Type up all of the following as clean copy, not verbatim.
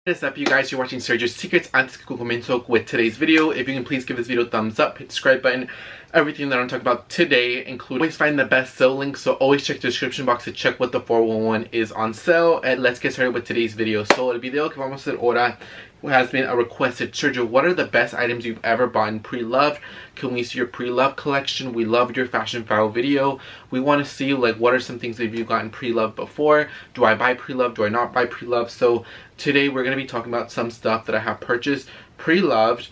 What is up, you guys? You're watching Sergio's Secrets and Mintok with today's video. If you can please give this video a thumbs up, hit the subscribe button. Everything that I'm talking about today includes always find the best sale link, so always check the description box to check what the 411 is on sale. And let's get started with today's video. So el video que vamos a hacer ahora has been a requested. Sergio, what are the best items you've ever bought in Preloved? Can we see your Preloved collection? We loved your fashion file video. We want to see like what are some things that you've gotten Preloved before. Do I buy Preloved? Do I not buy Preloved? So today we're going to be talking about some stuff that I have purchased Preloved.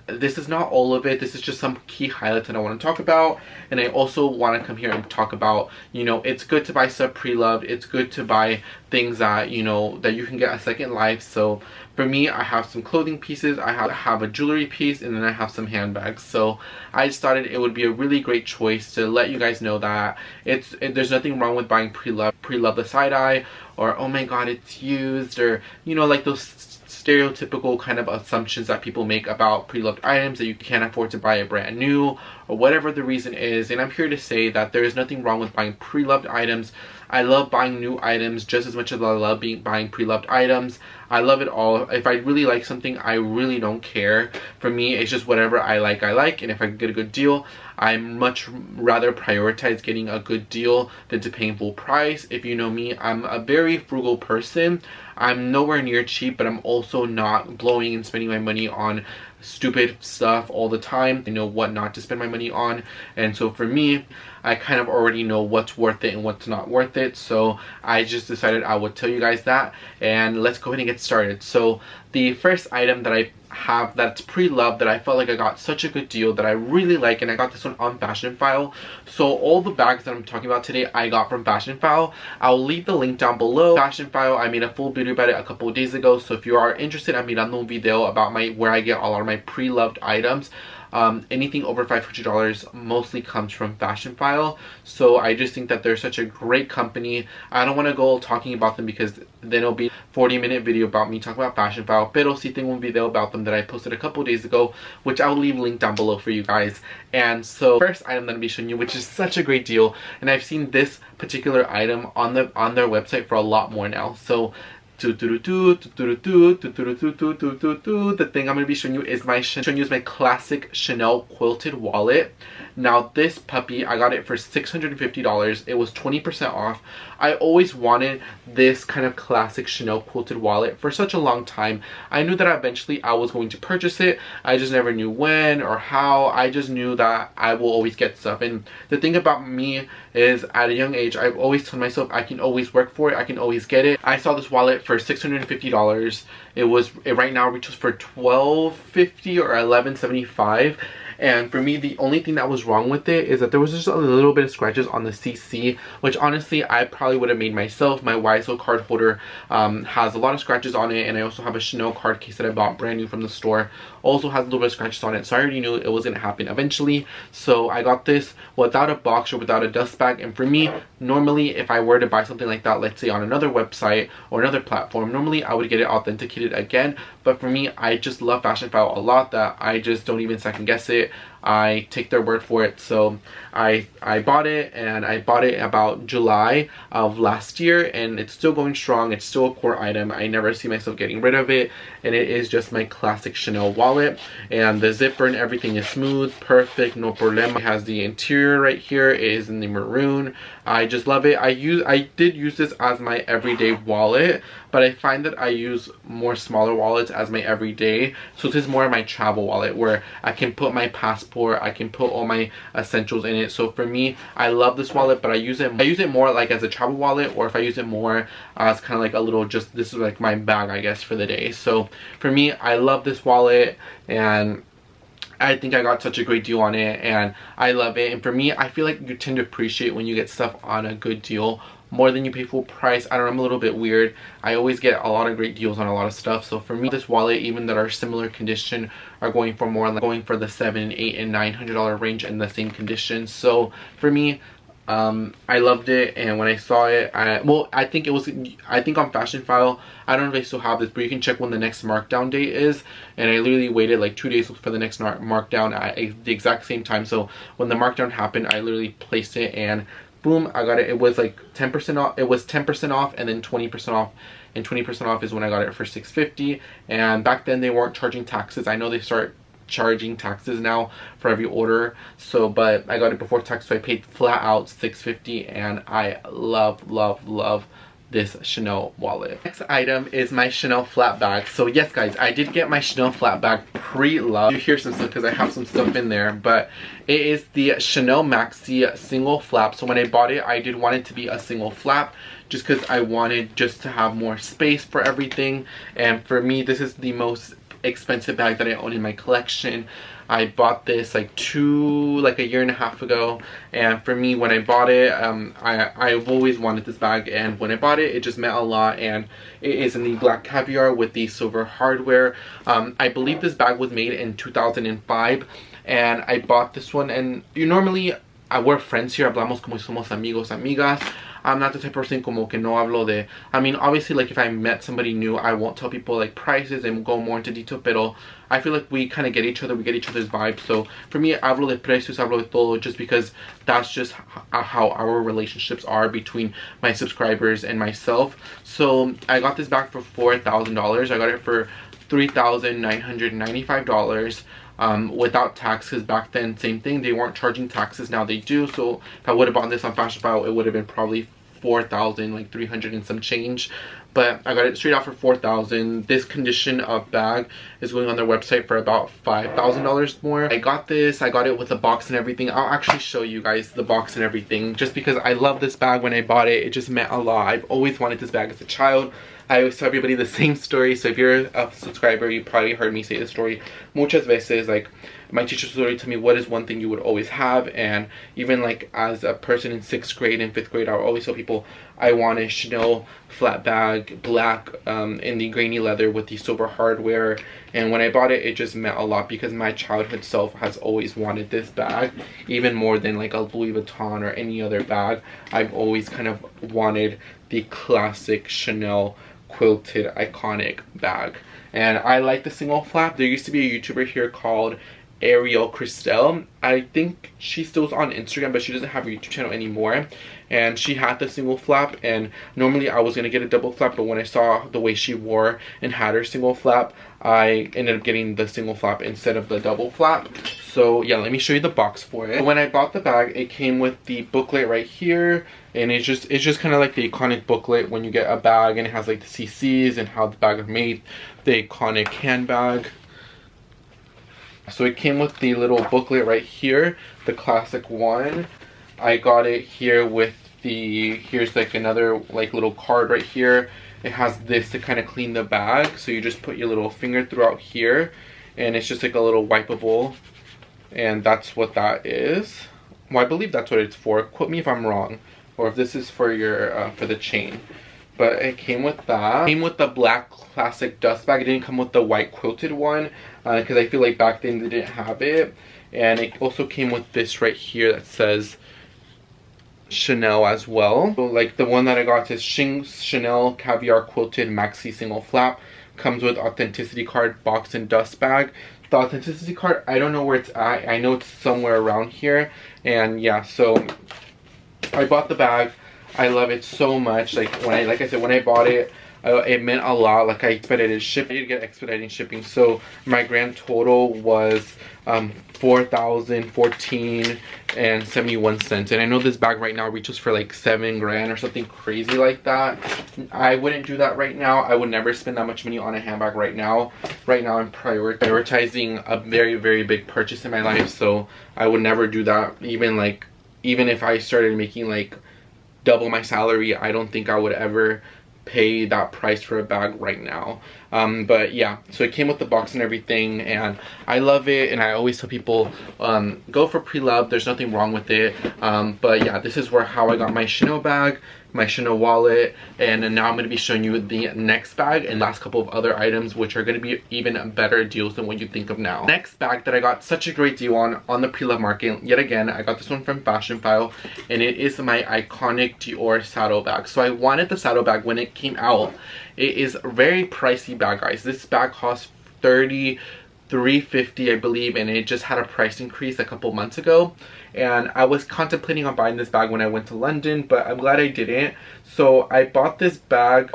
This is not all of it. This is just some key highlights that I want to talk about. And I also want to come here and talk about, you know, it's good to buy stuff Preloved. It's good to buy things that, you know, that you can get a second life. So for me, I have some clothing pieces, I have a jewelry piece, and then I have some handbags. So I just thought it would be a really great choice to let you guys know that there's nothing wrong with buying Preloved the side-eye, or oh my god, it's used, or you know, like those stereotypical kind of assumptions that people make about Preloved items, that you can't afford to buy it brand new or whatever the reason is. And I'm here to say that there is nothing wrong with buying Preloved items. I love buying new items just as much as I love buying Preloved items. I love it all. If I really like something, I really don't care. For me, it's just whatever I like, and if I get a good deal, I much rather prioritize getting a good deal than to paying full price. If you know me, I'm a very frugal person. I'm nowhere near cheap, but I'm also not blowing and spending my money on stupid stuff all the time. I know what not to spend my money on, and so for me, I kind of already know what's worth it and what's not worth it. So I just decided I would tell you guys that, and let's go ahead and get started. So the first item that I have that's Preloved, that I felt like I got such a good deal, that I really like, and I got this one on Fashion File. So all the bags that I'm talking about today I got from Fashion File. I'll leave the link down below. Fashion File, I made a full video about it a couple of days ago, so if you are interested, I made a video about where I get a lot of my Preloved items. Anything over $500 mostly comes from Fashion File. So I just think that they're such a great company. I don't want to go talking about them because then it'll be a 40-minute video about me talking about Fashion File. Pero sí tengo un video about them that I posted a couple days ago, which I'll leave linked down below for you guys. And so first item that I'll be showing you, which is such a great deal, and I've seen this particular item on their website for a lot more now. So the thing I'm going to be showing you is my classic Chanel quilted wallet. Now this puppy, I got it for $650. It was 20% off. I always wanted this kind of classic Chanel quilted wallet for such a long time. I knew that eventually I was going to purchase it. I just never knew when or how. I just knew that I will always get stuff. And the thing about me is, at a young age, I've always told myself I can always work for it. I can always get it. I saw this wallet for $650. It right now reaches for $12.50 or $11.75. And for me, the only thing that was wrong with it is that there was just a little bit of scratches on the CC, which honestly I probably would have made myself. My YSL card holder has a lot of scratches on it, and I also have a Chanel card case that I bought brand new from the store, also has a little bit of scratches on it. So I already knew it was going to happen eventually. So I got this without a box or without a dust bag. And for me, normally if I were to buy something like that, let's say on another website or another platform, normally I would get it authenticated again. But for me, I just love Fashion File a lot that I just don't even second guess it. I take their word for it. So I bought it, and I bought it about July of last year, and it's still going strong. It's still a core item. I never see myself getting rid of it, and it is just my classic Chanel wallet. And the zipper and everything is smooth, perfect, no problema. It has the interior right here. It is in the maroon. I just love it. I did use this as my everyday wallet, but I find that I use more smaller wallets as my everyday. So this is more of my travel wallet, where I can put my passport, I can put all my essentials in it. So for me, I love this wallet, but I use it more like as a travel wallet, or if I use it more as kind of like a little, this is like my bag, I guess, for the day. So for me, I love this wallet, and I think I got such a great deal on it, and I love it. And for me, I feel like you tend to appreciate when you get stuff on a good deal more than you pay full price. I don't know, I'm a little bit weird. I always get a lot of great deals on a lot of stuff. So for me, this wallet, even that are similar condition, are going for more, like going for the $700, $800, and $900 range in the same condition. So for me, I loved it, and when I saw it, I think on Fashion File, I don't know if they still have this, but you can check when the next markdown date is, and I literally waited like 2 days for the next markdown at the exact same time. So when the markdown happened, I literally placed it, and boom, I got it. It was like 10% off. It was 10% off and then 20% off. And 20% off is when I got it for $6.50. And back then they weren't charging taxes. I know they start charging taxes now for every order, so but I got it before tax, so I paid flat out $6.50, and I love this Chanel wallet. Next item is my Chanel flat bag. So yes guys, I did get my Chanel flat bag pre-loved. You hear some stuff because I have some stuff in there, but it is the Chanel Maxi single flap. So when I bought it, I did want it to be a single flap just because I wanted just to have more space for everything. And for me, this is the most expensive bag that I own in my collection. I bought this like a year and a half ago, and for me, when I bought it, I've always wanted this bag, and when I bought it, it just meant a lot. And it is in the black caviar with the silver hardware. I believe this bag was made in 2005, and I bought this one. And we're friends here, hablamos como somos amigos, amigas. I'm not the type of person como que no hablo de, I mean, obviously, like if I met somebody new, I won't tell people like prices and go more into detail, pero I feel like we kind of get each other, we get each other's vibes. So for me, hablo de precios, hablo de todo, just because that's just how our relationships are between my subscribers and myself. So I got this bag for $4,000. I got it for $3,995. Without tax, because back then, same thing, they weren't charging taxes. Now they do. So if I would have bought this on Fashion File, it would have been probably 4,000, like 300 and some change. But I got it straight out for 4,000. This condition of bag is going on their website for about $5,000 more. I got this, I got it with the box and everything. I'll actually show you guys the box and everything, just because I love this bag. When I bought it, it just meant a lot. I've always wanted this bag as a child. I always tell everybody the same story, so if you're a subscriber, you probably heard me say this story muchas veces. Like, my teachers would always tell me, what is one thing you would always have? And even like as a person in 6th grade and 5th grade, I would always tell people I want a Chanel flat bag, black, in the grainy leather with the silver hardware. And when I bought it, it just meant a lot, because my childhood self has always wanted this bag, even more than like a Louis Vuitton or any other bag. I've always kind of wanted the classic Chanel quilted iconic bag. And I like the single flap. There used to be a YouTuber here called Ariel Christelle. I think she still's on Instagram, but she doesn't have a YouTube channel anymore. And she had the single flap, and normally I was gonna get a double flap, but when I saw the way she wore and had her single flap, I ended up getting the single flap instead of the double flap. So yeah, let me show you the box for it. When I bought the bag, it came with the booklet right here, and it's just kind of like the iconic booklet when you get a bag, and it has like the CCs and how the bag is made, the iconic handbag. So it came with the little booklet right here, the classic one. I got it here with the, here's like another like little card right here. It has this to kind of clean the bag, so you just put your little finger throughout here, and it's just like a little wipeable, and that's what that is. Well, I believe that's what it's for. Quote me if I'm wrong, or if this is for your for the chain. But it came with that. It came with the black classic dust bag. It didn't come with the white quilted one, because I feel like back then they didn't have it. And it also came with this right here that says Chanel as well. So like the one that I got says Chanel Caviar Quilted Maxi Single Flap. Comes with authenticity card, box, and dust bag. The authenticity card, I don't know where it's at. I know it's somewhere around here. And yeah, so I bought the bag. I love it so much. Like I said, when I bought it, it meant a lot. Like I expedited shipping. I did get expediting shipping, so my grand total was $4,014.71. And I know this bag right now reaches for like $7 grand or something crazy like that. I wouldn't do that right now. I would never spend that much money on a handbag right now. Right now I'm prioritizing a very, very big purchase in my life, so I would never do that. Even if I started making like double my salary, I don't think I would ever pay that price for a bag right now. But yeah, so it came with the box and everything, and I love it. And I always tell people, go for Preloved. There's nothing wrong with it. But yeah, this is how I got my Chanel bag, my Chanel wallet, and now I'm going to be showing you the next bag and last couple of other items, which are going to be even better deals than what you think of now. Next bag that I got such a great deal on the Preloved market, yet again, I got this one from Fashion File, and it is my iconic Dior saddlebag. So I wanted the saddlebag when it came out. It is a very pricey bag, guys. This bag costs $350 I believe, and it just had a price increase a couple months ago. And I was contemplating on buying this bag when I went to London, but I'm glad I didn't. So I bought this bag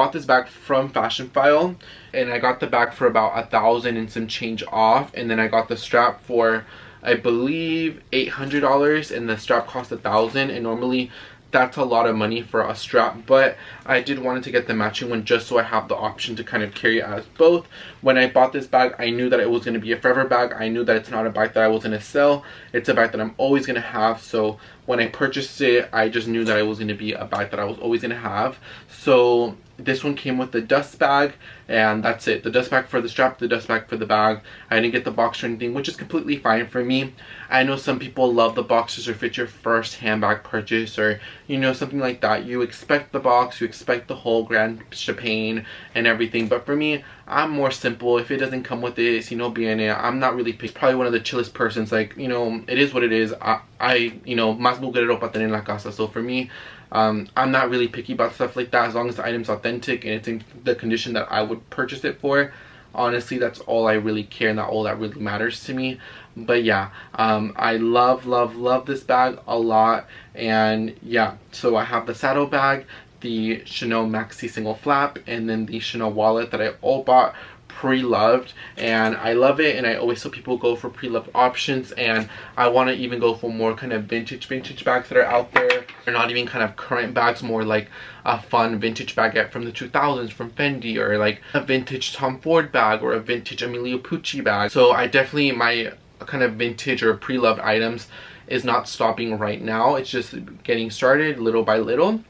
from Fashion File, and I got the bag for about $1,000 and some change off, and then I got the strap for I believe $800, and the strap cost $1,000, and normally that's a lot of money for a strap, but I did want to get the matching one just so I have the option to kind of carry it as both. When I bought this bag, I knew that it was going to be a forever bag. I knew that it's not a bag that I was going to sell. It's a bag that I'm always going to have. So when I purchased it, I just knew that it was going to be a bag that I was always going to have. So this one came with the dust bag, and that's it. The dust bag for the strap, the dust bag for the bag. I didn't get the box or anything, which is completely fine for me. I know some people love the boxes, or if it's your first handbag purchase, or you know, something like that, you expect the box, you expect the whole grand shebang and everything. But for me, I'm more simple. If it doesn't come with this, you know, being it, I'm not really picky. Probably one of the chillest persons. Like, you know, it is what it is. You know, más mugrero para tener en la casa. So for me, I'm not really picky about stuff like that. As long as the item's authentic and it's in the condition that I would purchase it for, honestly, that's all I really care, and all that really matters to me. But yeah, I love this bag a lot. And yeah, so I have the saddle bag, the Chanel Maxi single flap, and then the Chanel wallet that I all bought pre-loved, and I love it. And I always tell people go for pre-loved options, and I want to even go for more kind of vintage bags that are out there. They're not even kind of current bags, more like a fun vintage bag from the 2000s from Fendi, or like a vintage Tom Ford bag, or a vintage Emilio Pucci bag. So I definitely, my kind of vintage or pre-loved items is not stopping right now. It's just getting started little by little.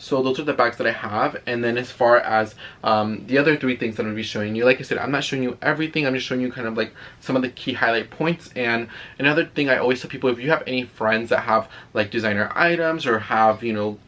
So those are the bags that I have. And then as far as the other three things that I'm going to be showing you, like I said, I'm not showing you everything. I'm just showing you kind of like some of the key highlight points. And another thing I always tell people, if you have any friends that have like designer items, or have, you know,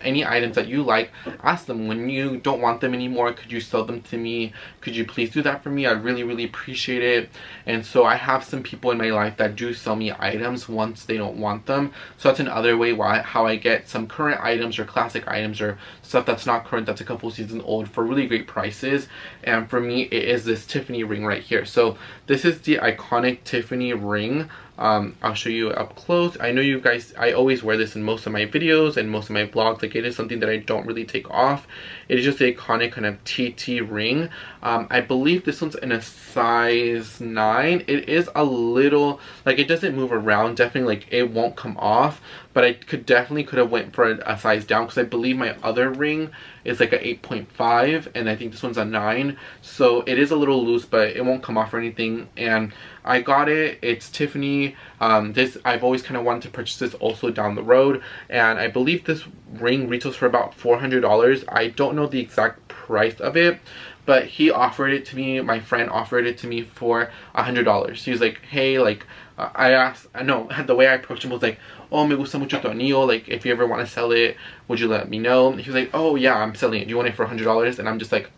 any items that you like, ask them, when you don't want them anymore, could you sell them to me? Could you please do that for me? I'd really appreciate it. And so I have some people in my life that do sell me items once they don't want them. So that's another way how I get some current items, or classic items, or stuff that's not current, that's a couple seasons old, for really great prices. And for me, it is this Tiffany ring right here. So this is the iconic Tiffany ring. I'll show you up close. I know you guys, I always wear this in most of my videos and most of my vlogs. Like, it is something that I don't really take off. It is just the iconic kind of TT ring. I believe this one's in a size 9. It is a little, like, it doesn't move around. Definitely, like, it won't come off. But I could have went for a size down, because I believe my other ring is like a 8.5, and I think this one's a 9. So it is a little loose, but it won't come off or anything. And I got it. It's Tiffany. I've always kind of wanted to purchase this also down the road, and I believe this ring retails for about $400. I don't know the exact price of it, but he offered it to me. My friend offered it to me for $100. He was like, hey, like, I asked, no, the way I approached him was like, oh, me gusta mucho tu anillo, like, if you ever want to sell it, would you let me know? He was like, oh yeah, I'm selling it, do you want it for $100? And I'm just like,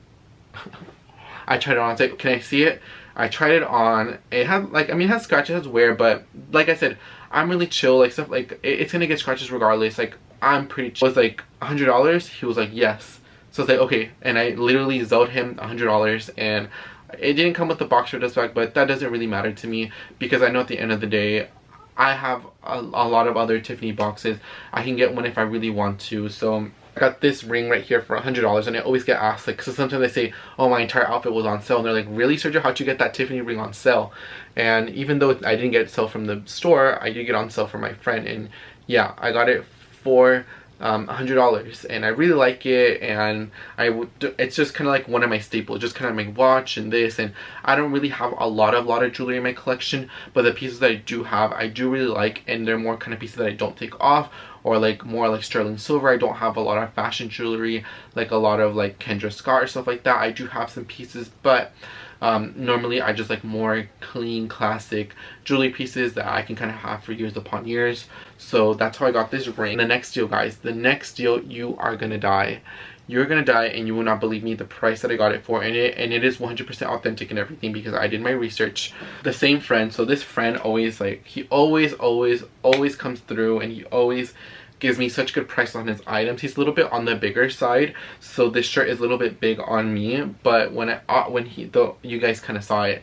I tried it on, I was like, can I see it? I tried it on. It had, like, I mean, it has scratches, it has wear, but like I said, I'm really chill. Like, stuff like, it's gonna get scratches regardless. Like, I'm pretty chill. It was like $100. He was like, yes. So I was like, okay. And I literally zelled him $100, and it didn't come with the box or dust bag, but that doesn't really matter to me, because I know at the end of the day, I have a lot of other Tiffany boxes. I can get one if I really want to. So I got this ring right here for $100, and I always get asked, like, so sometimes they say, oh, my entire outfit was on sale, and they're like, really, Sergio, how'd you get that Tiffany ring on sale? And even though I didn't get it sale from the store, I did get on sale from my friend, and yeah, I got it for $100, and I really like it. And it's just kind of like one of my staples, just kind of my watch and this. And I don't really have a lot of jewelry in my collection, but the pieces that I do have, I do really like, and they're more kind of pieces that I don't take off, or like more like sterling silver. I don't have a lot of fashion jewelry, like a lot of like Kendra Scott or stuff like that. I do have some pieces, but normally I just like more clean, classic jewelry pieces that I can kind of have for years upon years. So that's how I got this ring. The next deal, guys, the next deal, you are gonna die. You're gonna die, and you will not believe me, the price that I got it for. And it is 100% authentic and everything, because I did my research. The same friend, so this friend always, like, he always comes through, and he always gives me such good price on his items. He's a little bit on the bigger side, so this shirt is a little bit big on me, but when you guys kind of saw it,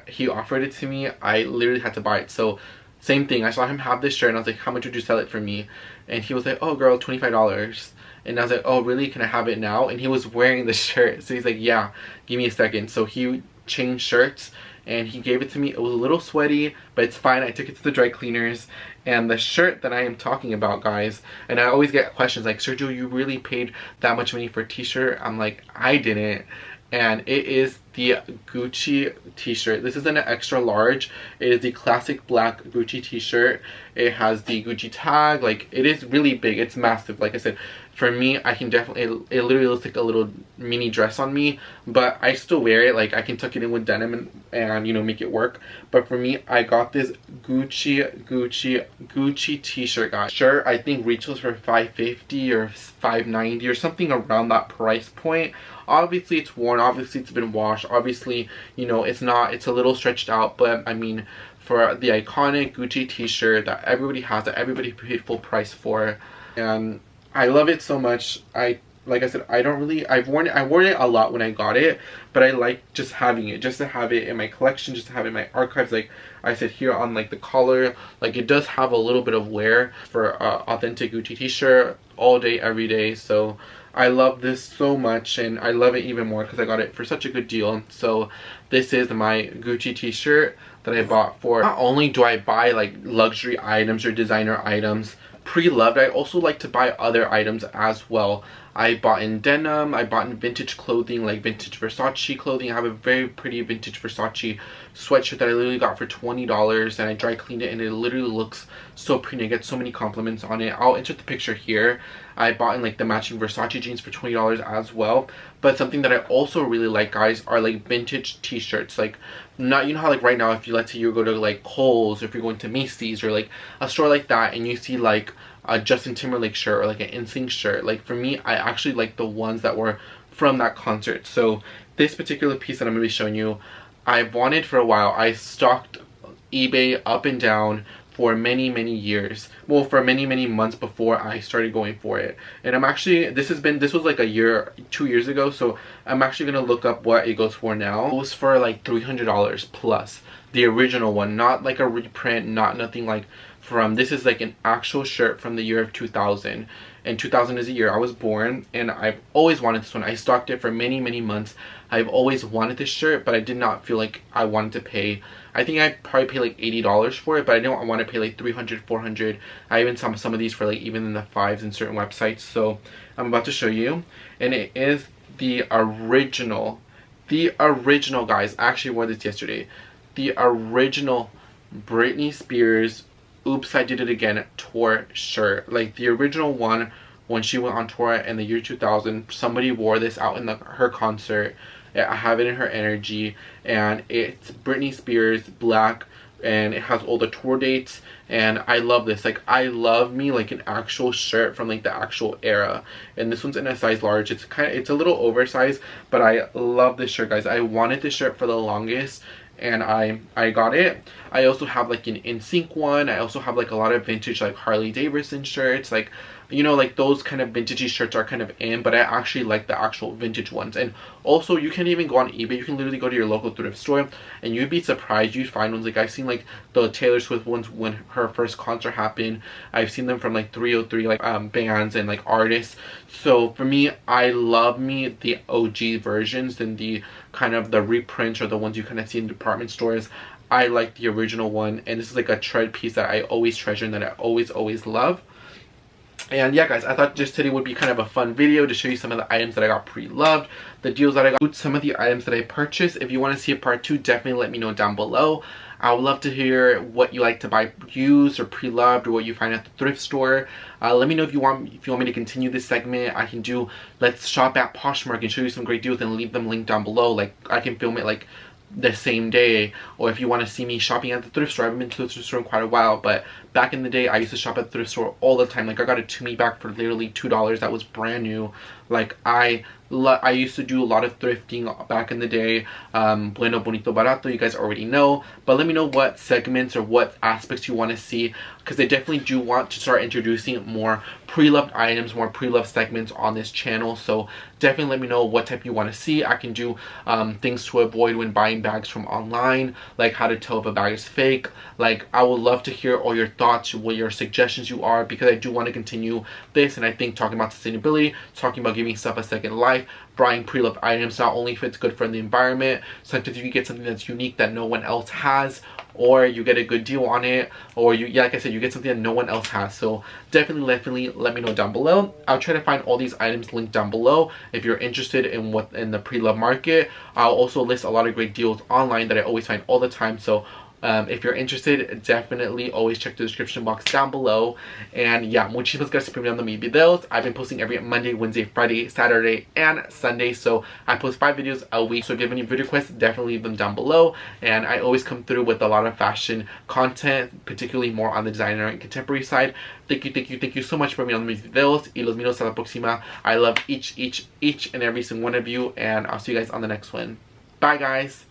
he offered it to me, I literally had to buy it. So same thing, I saw him have this shirt and I was like, how much would you sell it for me? And he was like, oh girl, $25. And I was like, oh really, can I have it now? And he was wearing the shirt, so he's like, yeah, give me a second. So he changed shirts and he gave it to me. It was a little sweaty, but it's fine. I took it to the dry cleaners. And the shirt that I am talking about, guys, and I always get questions like, Sergio, you really paid that much money for a t-shirt? I'm like, I didn't. And it is the Gucci t-shirt. This is an extra large. It is the classic black Gucci t-shirt. It has the Gucci tag. Like, it is really big. It's massive. Like I said, for me, I can definitely, it literally looks like a little mini dress on me, but I still wear it. Like, I can tuck it in with denim and you know, make it work. But for me, I got this Gucci t-shirt, guys. Sure, I think retails for $5.50 or $5.90 or something around that price point. Obviously it's worn, obviously it's been washed, obviously, you know, it's a little stretched out, but I mean, for the iconic Gucci t-shirt that everybody has, that everybody paid full price for, and I love it so much. Like I said, I've worn it a lot when I got it, but I like just having it, just to have it in my collection, just to have it in my archives. Like I said here on like the collar, like it does have a little bit of wear for authentic Gucci t-shirt all day, every day. So I love this so much, and I love it even more because I got it for such a good deal. So this is my Gucci t-shirt that I bought for. Not only do I buy like luxury items or designer items pre-loved, I also like to buy other items as well. I bought in denim, I bought in vintage clothing, like vintage Versace clothing. I have a very pretty vintage Versace sweatshirt that I literally got for $20, and I dry cleaned it and it literally looks so pretty. I get so many compliments on it. I'll insert the picture here. I bought in like the matching Versace jeans for $20 as well. But something that I also really like, guys, are like vintage t-shirts. Like, not, you know how like right now, if you, let's say you go to like Kohl's, or if you're going to Macy's or like a store like that, and you see like a Justin Timberlake shirt or like an NSYNC shirt, like for me, I actually like the ones that were from that concert. So this particular piece that I'm going to be showing you, I've wanted for a while. I stalked eBay up and down for many years, well, for many months before I started going for it. And I'm actually, this was like a year, 2 years ago, so I'm actually gonna look up what it goes for now. It was for like $300 plus the original one, not like a reprint, not nothing like from, this is like an actual shirt from the year of 2000, and 2000 is the year I was born, and I've always wanted this one. I stalked it for many months. I've always wanted this shirt, but I did not feel like I wanted to pay, I think I'd probably pay like $80 for it, but I didn't want to pay like $300, $400. I even saw some of these for like even in the $5s in certain websites. So I'm about to show you, and it is the original, guys. I actually wore this yesterday. The original Britney Spears Oops, I Did It Again tour shirt. Like the original one when she went on tour in the year 2000. Somebody wore this out in her concert. I have it in her energy, and it's Britney Spears black, and it has all the tour dates, and I love this. Like, I love me like an actual shirt from like the actual era, and this one's in a size large. It's a little oversized, but I love this shirt, guys. I wanted this shirt for the longest, and I got it. I also have like an NSYNC one. I also have like a lot of vintage like Harley Davidson shirts, like, you know, like those kind of vintagey shirts are kind of in, but I actually like the actual vintage ones. And also, you can even go on eBay. You can literally go to your local thrift store, and you'd be surprised. You'd find ones. Like, I've seen like the Taylor Swift ones when her first concert happened. I've seen them from like 303 like bands and like artists. So for me, I love me the OG versions than the kind of the reprints or the ones you kind of see in department stores. I like the original one, and this is like a tread piece that I always treasure and that I always love. And yeah, guys, I thought just today would be kind of a fun video to show you some of the items that I got pre-loved, the deals that I got, some of the items that I purchased. If you want to see a part 2, definitely let me know down below. I would love to hear what you like to buy used or pre-loved, or what you find at the thrift store. Let me know if you want me to continue this segment. I can do Let's Shop at Poshmark and show you some great deals and leave them linked down below. Like, I can film it like the same day. Or if you want to see me shopping at the thrift store, I haven't been to the thrift store in quite a while, but Back in the day, I used to shop at thrift store all the time. Like, I got a Tumi bag for literally $2 that was brand new. Like, I used to do a lot of thrifting back in the day. Bueno, bonito, barato, you guys already know. But let me know what segments or what aspects you want to see, because I definitely do want to start introducing more pre-loved items, more pre-loved segments on this channel. So definitely let me know what type you want to see. I can do things to avoid when buying bags from online, like how to tell if a bag is fake. Like, I would love to hear all your thoughts, what your suggestions you are, because I do want to continue this. And I think talking about sustainability, talking about giving stuff a second life, buying pre-loved items, not only if it's good for the environment, sometimes you get something that's unique that no one else has, or you get a good deal on it, or like I said, you get something that no one else has. So definitely let me know down below. I'll try to find all these items linked down below if you're interested in what in the pre-loved market. I'll also list a lot of great deals online that I always find all the time. So if you're interested, definitely always check the description box down below. And yeah, muchísimas gracias por mirando mis videos. I've been posting every Monday, Wednesday, Friday, Saturday, and Sunday. So I post 5 videos a week. So if you have any video requests, definitely leave them down below. And I always come through with a lot of fashion content, particularly more on the designer and contemporary side. Thank you so much for mirando mis videos. Y los miro hasta la próxima. I love each and every single one of you. And I'll see you guys on the next one. Bye, guys.